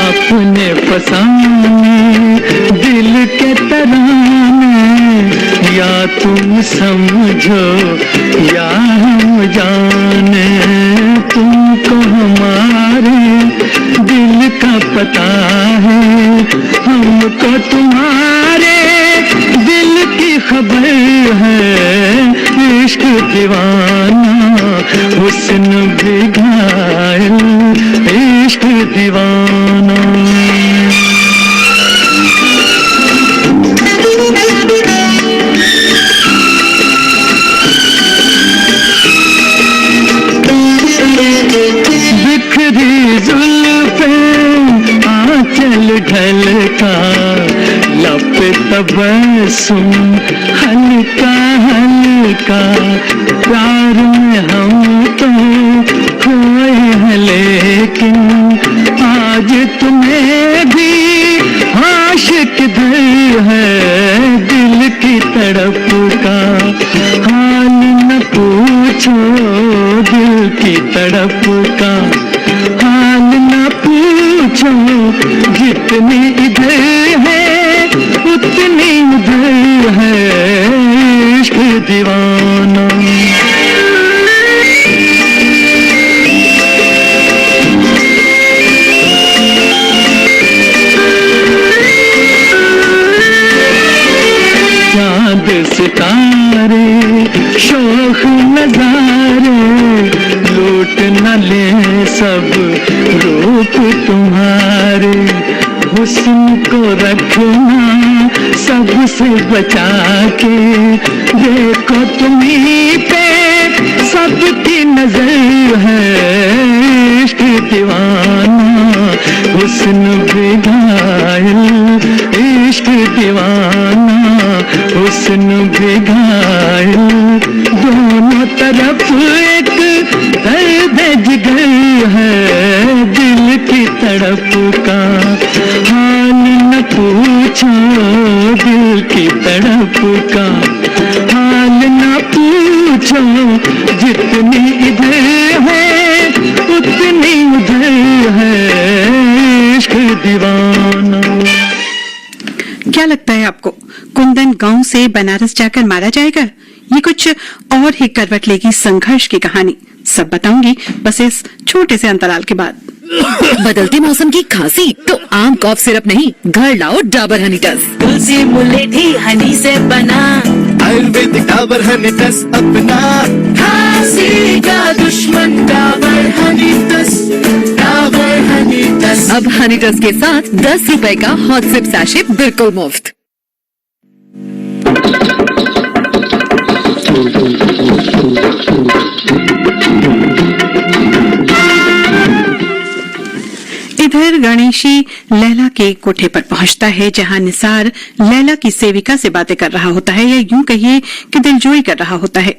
अपने फसाने दिल के तराने, या तुम समझो या हम जाने, तुमको हमारे दिल का पता है, हमको तुम्हारे दिल की खबर है। इश्क दीवाना हुस्न भी घायल, इश्क दीवाना। बिखरी जुल्फें आंचल ढलका, लब तबस्सुम हल्का हल्का, प्यार में हम तो खोए हैं लेकिन आज तुम्हें भी आशिक दिल है। दिल की तड़प का हाल न पूछो, दिल की तड़प का हाल न पूछो, जितनी इधर है उतनी उधर है इश्क दीवाना। चाँद सितारे शोख नजारे, लूट न ले सब रूप तुम्हारे, हुस्न को रखना सबसे बचा के, देखो तुम्हीं पे सबकी नजर है। इश्क दीवाना हुस्न भी घायल, इश्क दीवाना हुस्न भी घायल, दोनों तरफ एक दर्द जिगर है। दिल की तड़प का हाल न पूछो, दिल की तड़प का हाल न पूछो, जितनी इधर है उतनी उधर है इश्क दीवाना। क्या लगता है आपको, कुंदन गांव से बनारस जाकर मारा जाएगा? ये कुछ और ही करवट लेगी संघर्ष की कहानी। सब बताऊंगी बस इस छोटे से अंतराल के बाद। बदलते मौसम की खांसी तो आम कॉफ सिरप नहीं, घर लाओ डाबर हनी टस। तुलसी मुलेठी हनी से बना, आयुर्वेदिक डाबर हनी टस अपना। खांसी का दुश्मन डाबर हनी टस, डाबर हनी टस। अब हनी टस के साथ 10 रुपए का हॉट सिप सैशे बिल्कुल मुफ्त। इधर गणेशी लैला के कोठे पर पहुंचता है, जहां निसार लैला की सेविका से बातें कर रहा होता है, या यूं कहिए कि दिलजोई कर रहा होता है।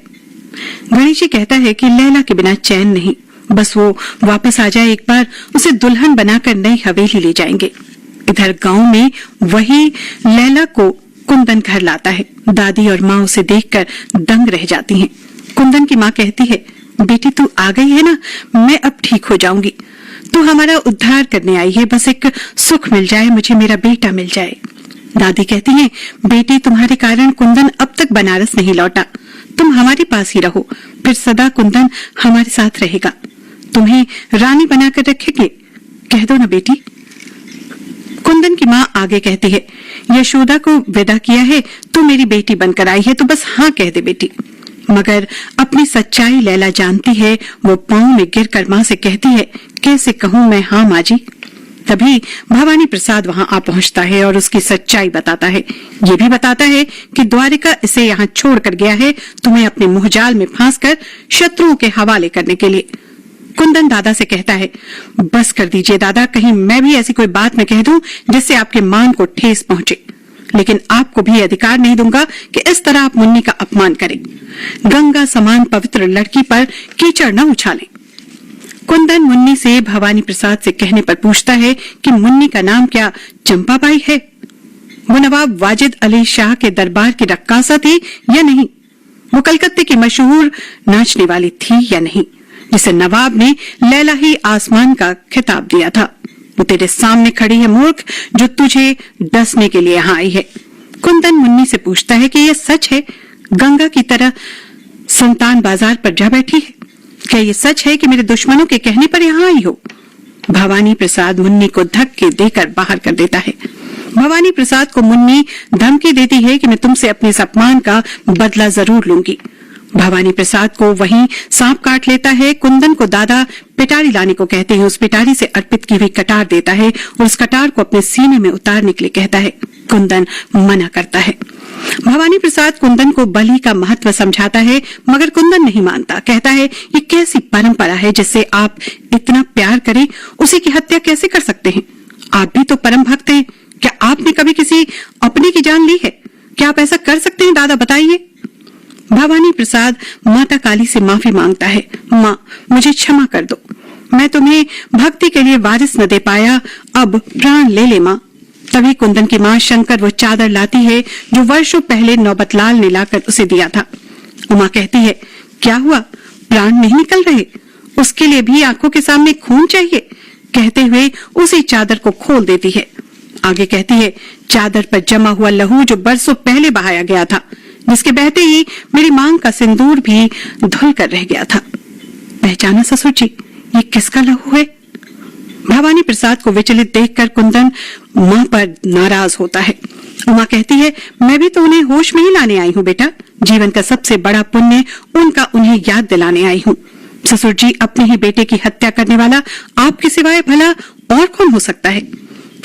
गणेशी कहता है कि लैला के बिना चैन नहीं, बस वो वापस आ जाए, एक बार उसे दुल्हन बनाकर नई हवेली ले जाएंगे। इधर गांव में वही लैला को कुंदन घर लाता है। दादी और माँ उसे देखकर दंग रह जाती हैं। कुंदन की माँ कहती है, बेटी तू आ गई है ना, मैं अब ठीक हो जाऊंगी। तू हमारा उद्धार करने आई है, बस एक सुख मिल जाए, मुझे मेरा बेटा मिल जाए। दादी कहती है, बेटी तुम्हारे कारण कुंदन अब तक बनारस नहीं लौटा, तुम हमारे पास ही रहो, फिर सदा कुंदन हमारे साथ रहेगा। तुम्हें रानी बनाकर रखेंगे, कह दो ना बेटी। कुंदन की माँ आगे कहती है, यशोदा को विदा किया है, तू मेरी बेटी बनकर आई है तो बस हाँ कह दे बेटी। मगर अपनी सच्चाई लैला जानती है। वो पांव में गिरकर माँ से कहती है, कैसे कहूँ मैं हाँ माँ जी। तभी भवानी प्रसाद वहां आ पहुंचता है और उसकी सच्चाई बताता है। ये भी बताता है कि द्वारिका इसे यहाँ छोड़कर गया है, तुम्हें अपने मुहजाल में फांसकर शत्रुओं के हवाले करने के लिए। कुंदन दादा से कहता है, बस कर दीजिए दादा, कहीं मैं भी ऐसी कोई बात न कह दूं जिससे आपके मान को ठेस पहुंचे। लेकिन आपको भी अधिकार नहीं दूंगा कि इस तरह आप मुन्नी का अपमान करें। गंगा समान पवित्र लड़की पर कीचड़ न उछालें। कुंदन मुन्नी से भवानी प्रसाद से कहने पर पूछता है कि मुन्नी का नाम क्या चंपाबाई है? वो नवाब वाजिद अली शाह के दरबार की रक्कासा थी या नहीं? वो कलकत्ते की मशहूर नाचने वाली थी या नहीं, जिसे नवाब ने लैला ही आसमान का खिताब दिया था? वो तेरे सामने खड़ी है मूर्ख, जो तुझे डसने के लिए यहाँ आई है। कुंदन मुन्नी से पूछता है कि यह सच है गंगा की तरह संतान बाजार पर जा बैठी है? क्या ये सच है कि मेरे दुश्मनों के कहने पर यहाँ आई हो? भवानी प्रसाद मुन्नी को धक्के देकर बाहर कर देता है। भवानी प्रसाद को मुन्नी धमकी देती है कि मैं तुमसे अपने इस अपमान का बदला जरूर लूंगी। भवानी प्रसाद को वहीं सांप काट लेता है। कुंदन को दादा पिटारी लाने को कहते हैं। उस पिटारी से अर्पित की हुई कटार देता है और उस कटार को अपने सीने में उतारने के लिए कहता है। कुंदन मना करता है। भवानी प्रसाद कुंदन को बलि का महत्व समझाता है, मगर कुंदन नहीं मानता। कहता है, ये कैसी परंपरा है जिससे आप इतना प्यार करें, उसी की हत्या कैसे कर सकते हैं? आप भी तो परम भक्त हैं। क्या आपने कभी किसी अपने की जान ली है? क्या आप ऐसा कर सकते हैं दादा, बताइए। भवानी प्रसाद माता काली से माफी मांगता है। माँ, मुझे क्षमा कर दो, मैं तुम्हें भक्ति के लिए वारिस न दे पाया, अब प्राण ले ले माँ। तभी कुंदन की माँ शंकर वो चादर लाती है जो वर्षों पहले नौबतलाल ने लाकर उसे दिया था। उमा कहती है, क्या हुआ, प्राण नहीं निकल रहे? उसके लिए भी आंखों के सामने खून चाहिए? कहते हुए उसी चादर को खोल देती है। आगे कहती है, चादर पर जमा हुआ लहू जो बरसों पहले बहाया गया था, जिसके बहते ही मेरी मांग का सिंदूर भी धुल कर रह गया था। पहचाना ससुर जी, ये किसका लहू है? भवानी प्रसाद को विचलित देखकर कुंदन मां पर नाराज होता है। उमा कहती है, मैं भी तो उन्हें होश में ही लाने आई हूँ बेटा। जीवन का सबसे बड़ा पुण्य उनका उन्हें याद दिलाने आई हूँ। ससुर जी, अपने ही बेटे की हत्या करने वाला आपके सिवाय भला और कौन हो सकता है?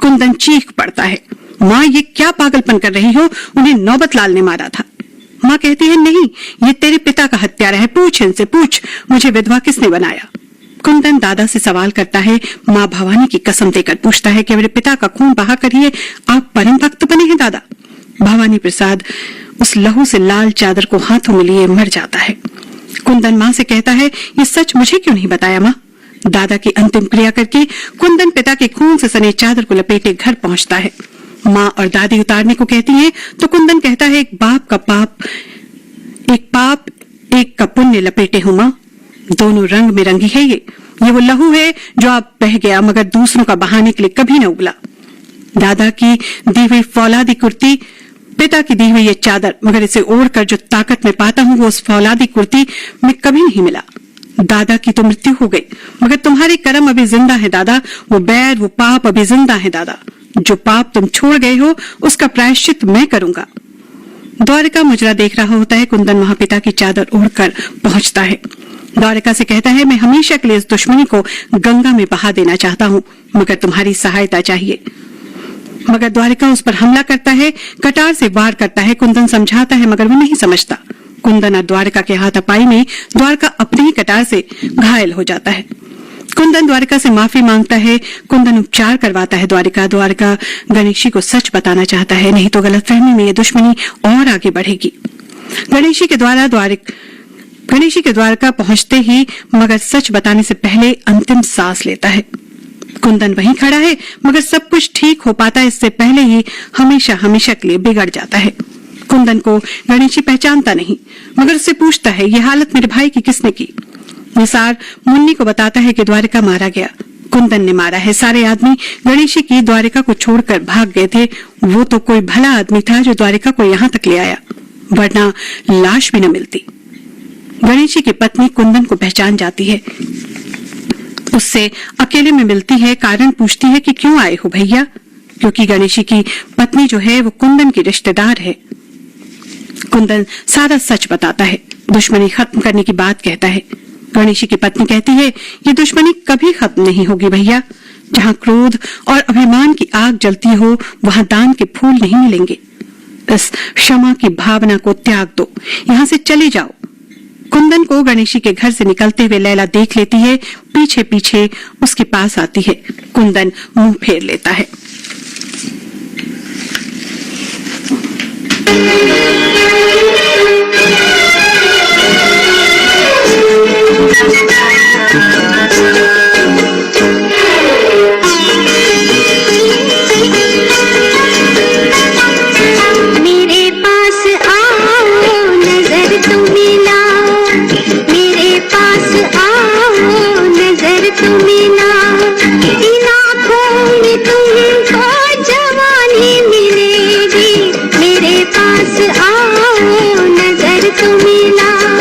कुंदन चीख पड़ता है, माँ ये क्या पागलपन कर रही हो? उन्हें नौबतलाल ने मारा था। माँ कहती है, नहीं, ये तेरे पिता का हत्यारा है, पूछ इनसे, पूछ मुझे विधवा किसने बनाया। कुंदन दादा से सवाल करता है। माँ भवानी की कसम देकर पूछता है कि मेरे पिता का खून बहा करिए आप परम भक्त बने हैं दादा। भवानी प्रसाद उस लहू से लाल चादर को हाथों में लिए मर जाता है। कुंदन माँ से कहता है, ये सच मुझे क्यों नहीं बताया माँ? दादा की अंतिम क्रिया करके कुंदन पिता के खून से सने चादर को लपेटे घर पहुंचता है। माँ और दादी उतारने को कहती हैं तो कुंदन कहता है, एक पाप एक का पुण्य लपेटे हूं माँ, दोनों रंग में रंगी है। ये वो लहू है जो आप बह गया, मगर दूसरों का बहाने के लिए कभी न उगला। दादा की दी हुई फौलादी कुर्ती, पिता की दी हुई ये चादर, मगर इसे ओढ़कर जो ताकत में पाता हूँ वो उस फौलादी कुर्ती में कभी नहीं मिला। दादा की तो मृत्यु हो गई, मगर तुम्हारे कर्म अभी जिंदा है दादा। वो बैर, वो पाप अभी जिंदा है दादा। जो पाप तुम छोड़ गए हो उसका प्रायश्चित मैं करूंगा। द्वारिका मुजरा देख रहा होता है। कुंदन वहां पिता की चादर ओढ़कर पहुंचता है। द्वारिका से कहता है, मैं हमेशा के लिए इस दुश्मनी को गंगा में बहा देना चाहता हूं, मगर तुम्हारी सहायता चाहिए। मगर द्वारिका उस पर हमला करता है, कटार से वार करता है। कुंदन समझाता है मगर वो नहीं समझता। कुंदन और द्वारिका के हाथापाई में द्वारिका अपने ही कटार से घायल हो जाता है। कुंदन द्वारिका से माफी मांगता है। कुंदन उपचार करवाता है द्वारिका गणेशी को सच बताना चाहता है, नहीं तो गलतफहमी में ये दुश्मनी और आगे बढ़ेगी। गणेशी के द्वारका पहुंचते ही मगर सच बताने से पहले अंतिम सांस लेता है। कुंदन वहीं खड़ा है, मगर सब कुछ ठीक हो पाता है इससे पहले ही हमेशा हमेशा के लिए बिगड़ जाता है। कुंदन को गणेशी पहचानता नहीं, मगर उससे पूछता है, ये हालत मेरे भाई की किसने की? निसार मुन्नी को बताता है कि द्वारिका मारा गया, कुंदन ने मारा है। सारे आदमी गणेशी की द्वारिका को छोड़कर भाग गए थे। वो तो कोई भला आदमी था जो द्वारिका को यहाँ तक ले आया, वरना लाश भी न मिलती। गणेशी की पत्नी कुंदन को पहचान जाती है, उससे अकेले में मिलती है। कारण पूछती है कि क्यों आए हो भैया, क्योंकि गणेशी की पत्नी जो है वो कुंदन की रिश्तेदार है। कुंदन सारा सच बताता है, दुश्मनी खत्म करने की बात कहता है। गणेशी की पत्नी कहती है, ये दुश्मनी कभी खत्म नहीं होगी भैया। जहाँ क्रोध और अभिमान की आग जलती हो वहाँ दान के फूल नहीं मिलेंगे। इस क्षमा की भावना को त्याग दो, यहाँ से चले जाओ। कुंदन को गणेशी के घर से निकलते हुए लैला देख लेती है, पीछे पीछे उसके पास आती है। कुंदन मुंह फेर लेता है। मेरे पास आओ नजर तुम मिलाओ, मेरे पास आओ नजर तुम मिलाओ। इन आँखों में तुमको जवानी मिलेगी, मेरे पास आओ नजर तुम मिलाओ।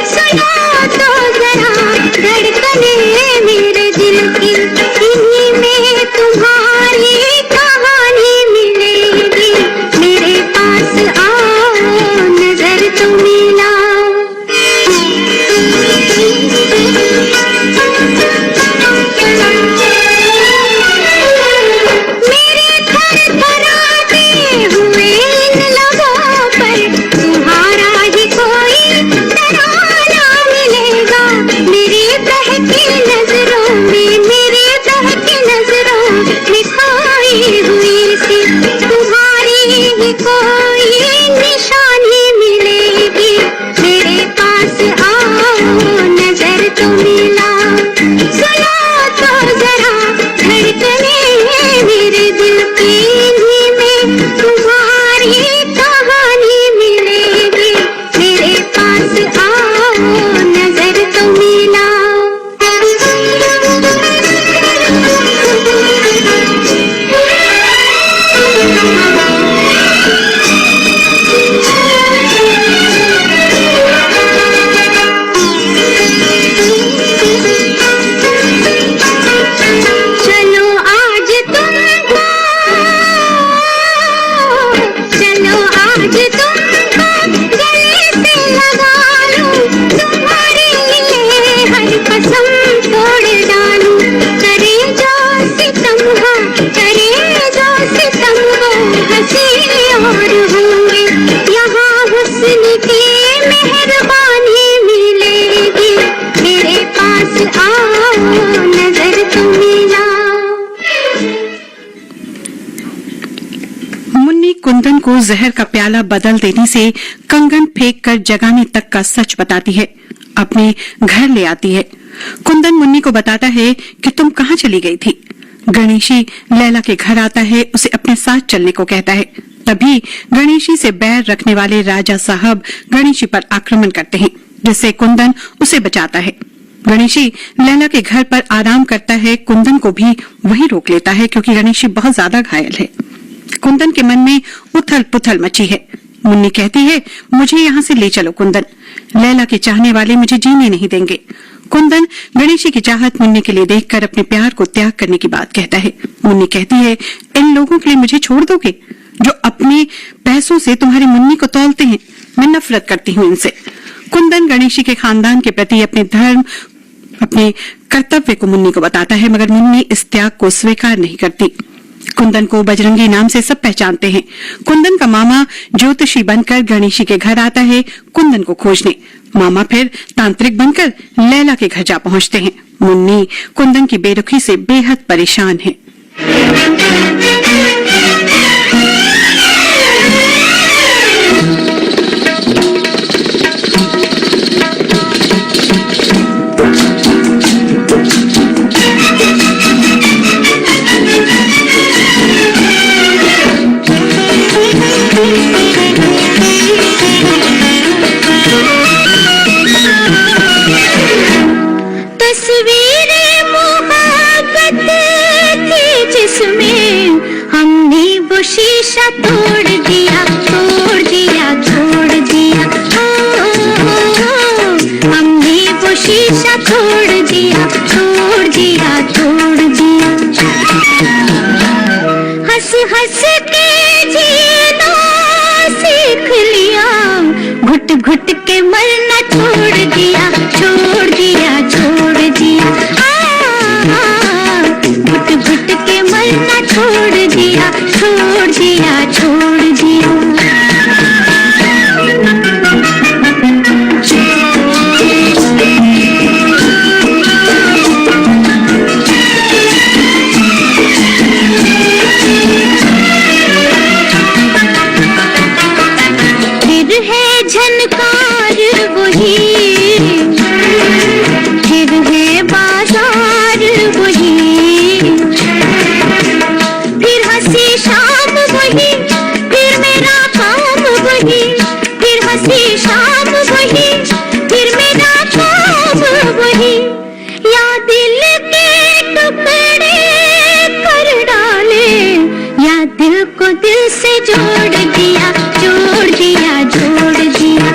सुनो तो जरा धड़कने मेरे दिल की, इन्हीं में तुम्हारी कहानी मिलेगी, मेरे पास आओ नजर तुम मिलाओ। मेरे थरथराते हुए इन लबों पर तुम्हारा ही कोई तराना मिलेगा, मेरी बहकी नजरों में, मेरी बहकी नजरों में खोई हुई सी तुम्हारी ही कोई निशानी मिलेगी, मेरे पास आओ नजर तुम मिलाओ। सुनो तो जरा धड़कने मेरे दिल की, इन्हीं में तुम्हारी कहानी मिलेगी, मेरे पास आओ नजर तुम मिलाओ। चलो आज तुमको, चलो आज तुमको गले से लगा लूं, तुम्हारे लिए हर कसम तोड़ डालूं। करे जो सितम हो, करे जो सितम हो, हंसी और होंगे यहाँ हुस्न की मेहरबानी मिलेगी, मेरे पास आओ नजर तुम मिलाओ। मुन्नी कुंदन को जहर का प्याला बदल देने से कंगन फेंक कर जगाने तक का सच बताती है, अपने घर ले आती है। कुंदन मुन्नी को बताता है कि तुम कहाँ चली गई थी। गणेशी लैला के घर आता है, उसे अपने साथ चलने को कहता है। तभी गणेशी से बैर रखने वाले राजा साहब गणेशी पर आक्रमण करते हैं, जिससे कुंदन उसे बचाता है। गणेशी लैला के घर पर आराम करता है, कुंदन को भी वहीं रोक लेता है क्योंकि गणेशी बहुत ज्यादा घायल है। कुंदन के मन में उथल पुथल मची है। मुन्नी कहती है, मुझे यहाँ से ले चलो कुंदन, लैला के चाहने वाले मुझे जीने नहीं देंगे। कुंदन गणेशी की चाहत मुन्नी के लिए देखकर अपने प्यार को त्याग करने की बात कहता है। मुन्नी कहती है, इन लोगों के लिए मुझे छोड़ दोगे जो अपने पैसों से तुम्हारी मुन्नी को तौलते हैं? मैं नफरत करती हूँ इनसे। कुंदन गणेशी के खानदान के प्रति अपने धर्म, अपने कर्तव्य को मुन्नी को बताता है, मगर मुन्नी इस त्याग को स्वीकार नहीं करती। कुंदन को बजरंगी नाम से सब पहचानते हैं। कुंदन का मामा ज्योतिषी बनकर गणेशी के घर आता है कुंदन को खोजने। मामा फिर तांत्रिक बनकर लैला के घर जा पहुंचते हैं। मुन्नी कुंदन की बेरुखी से बेहद परेशान है। तस्वीरें मोहब्बत थी जिसमें हमने वो शीशा तोड़ दिया, तोड़ दिया, तोड़ दिया। हमने वो शीशा तोड़ दिया, तोड़ दिया, तोड़ दिया। हंस हंस के जीना सीख लिया, घुट घुट के मरना छोड़ दिया, छोड़ दिया, छोड़ दिया। घुट घुट के मरना छोड़ दिया, छोड़ दिया, छोड़ दिया। फिर है झनकार वही, फिर है बाजार वही, फिर हंसी शाम वही, फिर मेरा काम वही, फिर हंसी शाम वही, फिर मेरा काम वही। या दिल के टुकड़े कर डाले, या दिल को दिल से जोड़ दिया, जोड़ दिया, जोड़ दिया।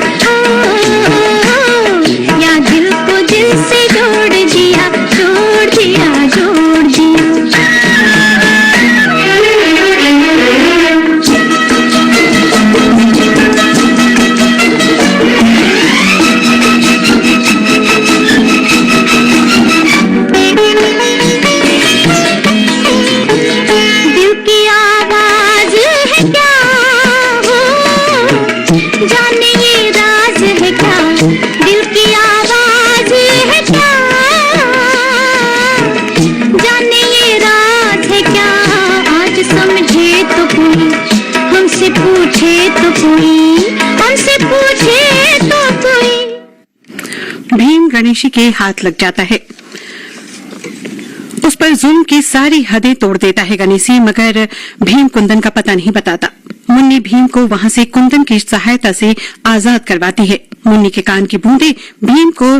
या दिल को दिल से जोड़ दिया, जोड़ दिया, जोड़ दिया। दिल की आवाज है क्या हो, जाने ये राज है क्या? दिल की आवाज है क्या, जाने ये राज है क्या? आज समझे तो कोई, हमसे पूछे तो कोई, हमसे पूछे तो कोई। भीम गणेशी के हाथ लग जाता है। उस पर जुल्म की सारी हदें तोड़ देता है गणेशी, मगर भीम कुंदन का पता नहीं बताता। मुन्नी भीम को वहां से कुंदन की सहायता से आजाद करवाती है। मुन्नी के कान की बूंदें भीम को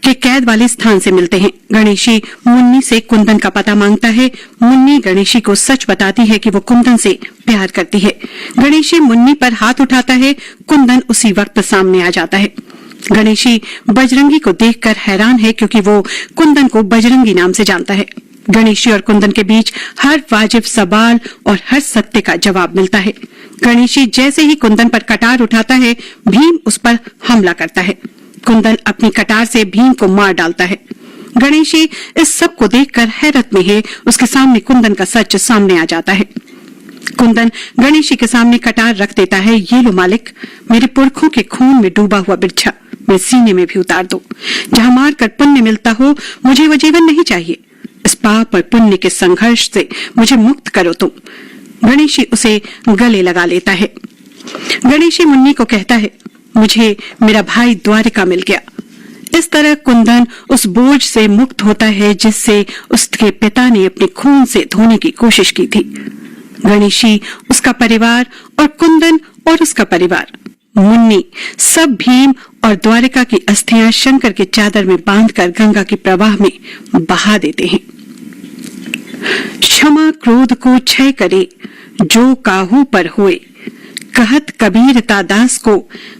के कैद वाले स्थान से मिलते हैं। गणेशी मुन्नी से कुंदन का पता मांगता है। मुन्नी गणेशी को सच बताती है कि वो कुंदन से प्यार करती है। गणेशी मुन्नी पर हाथ उठाता है। कुंदन उसी वक्त सामने आ जाता है। गणेशी बजरंगी को देखकर हैरान है, क्योंकि वो कुंदन को बजरंगी नाम से जानता है। गणेशी और कुंदन के बीच हर वाजिब सवाल और हर सत्य का जवाब मिलता है। गणेशी जैसे ही कुंदन पर कटार उठाता है, भीम उस पर हमला करता है। कुंदन अपनी कटार से भीम को मार डालता है। गणेशी इस सब को देखकर हैरत में है। उसके सामने कुंदन का सच सामने आ जाता है। कुंदन गणेशी के सामने कटार रख देता है। ये लो मालिक, मेरे पुरखों के खून में डूबा हुआ बिरछा मेरे सीने में भी उतार दो। जहां मार कर पुण्य मिलता हो, मुझे वो जीवन नहीं चाहिए। इस पाप और पुण्य के संघर्ष से मुझे मुक्त करो तुम। गणेशी उसे गले लगा लेता है। गणेशी मुन्नी को कहता है, मुझे मेरा भाई द्वारिका मिल गया। इस तरह कुंदन उस बोझ से मुक्त होता है जिससे उसके पिता ने अपने खून से धोने की कोशिश की थी। गणेशी, उसका परिवार और कुंदन और उसका परिवार, मुन्नी, सब भीम और द्वारिका की अस्थियां शंकर के चादर में बांधकर गंगा के प्रवाह में बहा देते हैं। क्षमा क्रोध को क्षय करे जो काहू पर होए, कहत कबीर दास को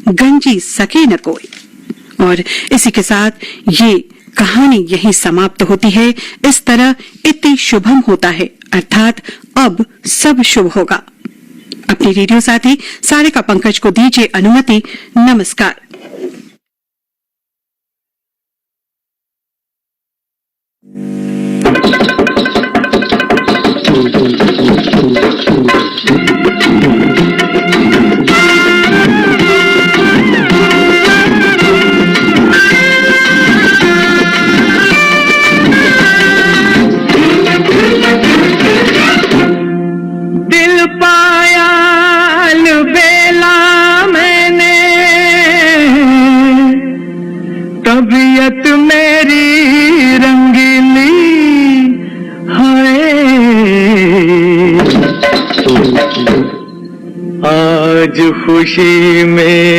गंजी सके न कोई। और इसी के साथ ये कहानी यहीं समाप्त होती है। इस तरह इति शुभम होता है, अर्थात अब सब शुभ होगा। अपनी रेडियो साथी सारिका पंकज को दीजिए अनुमति। नमस्कार। दिल पाया अलबेला मैंने, तबीयत मेरी रंगीली है। आज खुशी में